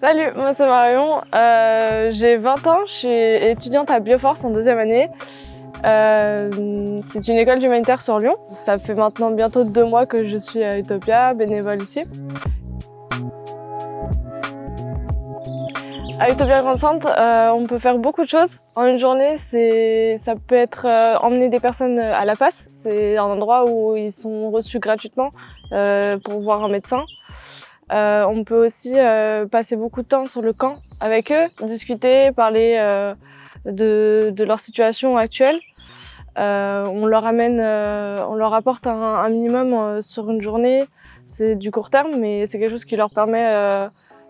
Salut, moi c'est Marion, j'ai 20 ans, je suis étudiante à Bioforce en 2e année. C'est une école humanitaire sur Lyon. Ça fait maintenant bientôt 2 mois que je suis à Utopia, bénévole ici. À Utopia Grand Centre, on peut faire beaucoup de choses. En une journée, ça peut être emmener des personnes à la passe. C'est un endroit où ils sont reçus gratuitement pour voir un médecin. On peut aussi passer beaucoup de temps sur le camp avec eux, discuter, parler de leur situation actuelle. On leur apporte un minimum sur une journée. C'est du court terme, mais c'est quelque chose qui leur permet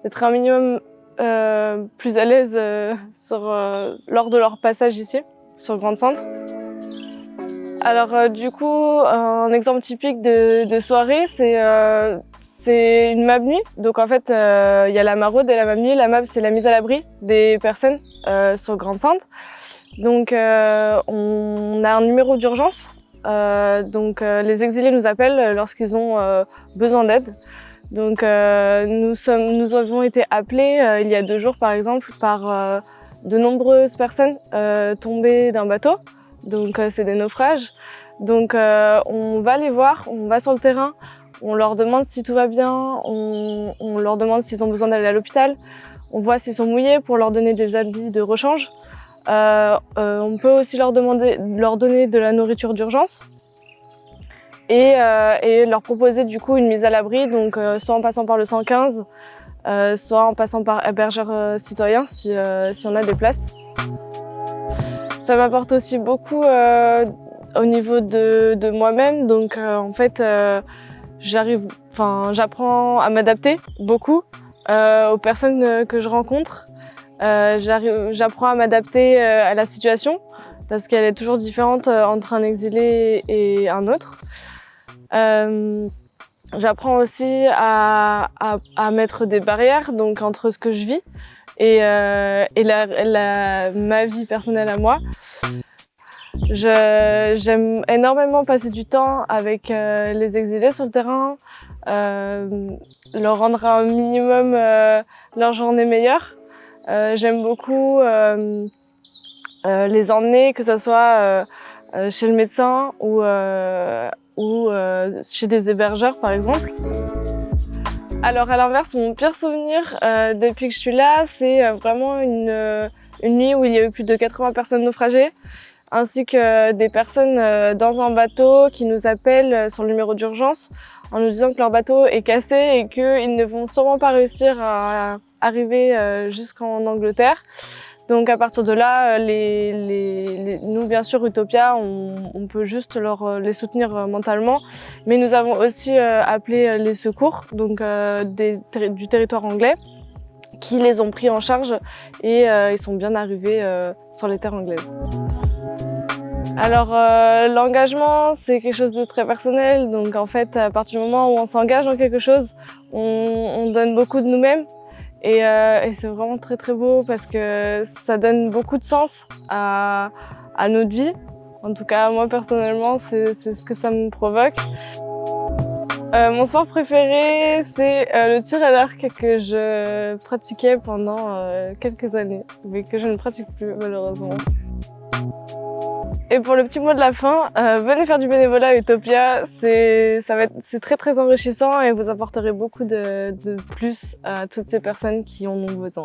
d'être un minimum plus à l'aise lors de leur passage ici, sur le Grand Centre. Alors du coup, un exemple typique de soirée, c'est une MAB nuit. Donc en fait, il y a la maraude et la MAB nuit. La MAB, c'est la mise à l'abri des personnes sur le Grand Centre. Donc on a un numéro d'urgence. Les exilés nous appellent lorsqu'ils ont besoin d'aide. Donc nous avons été appelés il y a 2 jours par exemple par de nombreuses personnes tombées d'un bateau. Donc c'est des naufrages. Donc on va les voir, on va sur le terrain. On leur demande si tout va bien, on leur demande s'ils ont besoin d'aller à l'hôpital, on voit s'ils sont mouillés pour leur donner des habits de rechange. On peut aussi leur donner de la nourriture d'urgence et leur proposer du coup une mise à l'abri, donc soit en passant par le 115, soit en passant par hébergeurs citoyens si on a des places. Ça m'apporte aussi beaucoup au niveau de moi-même, donc en fait j'apprends à m'adapter beaucoup aux personnes que je rencontre. J'apprends à m'adapter à la situation parce qu'elle est toujours différente entre un exilé et un autre. J'apprends aussi à mettre des barrières donc entre ce que je vis et ma vie personnelle à moi. J'aime énormément passer du temps avec les exilés sur le terrain, leur rendre un minimum leur journée meilleure. J'aime beaucoup les emmener, que ce soit chez le médecin ou chez des hébergeurs par exemple. Alors à l'inverse, mon pire souvenir depuis que je suis là, c'est vraiment une nuit où il y a eu plus de 80 personnes naufragées, ainsi que des personnes dans un bateau qui nous appellent sur le numéro d'urgence en nous disant que leur bateau est cassé et qu'ils ne vont sûrement pas réussir à arriver jusqu'en Angleterre. Donc à partir de là, nous bien sûr Utopia, on peut juste les soutenir mentalement, mais nous avons aussi appelé les secours donc du territoire anglais qui les ont pris en charge et ils sont bien arrivés sur les terres anglaises. Alors l'engagement, c'est quelque chose de très personnel, donc en fait à partir du moment où on s'engage dans quelque chose, on donne beaucoup de nous-mêmes et c'est vraiment très très beau parce que ça donne beaucoup de sens à notre vie. En tout cas moi personnellement, c'est ce que ça me provoque. Mon sport préféré, c'est le tir à l'arc que je pratiquais pendant quelques années, mais que je ne pratique plus malheureusement. Et pour le petit mot de la fin, venez faire du bénévolat à Utopia, c'est très très enrichissant et vous apporterez beaucoup de plus à toutes ces personnes qui en ont besoin.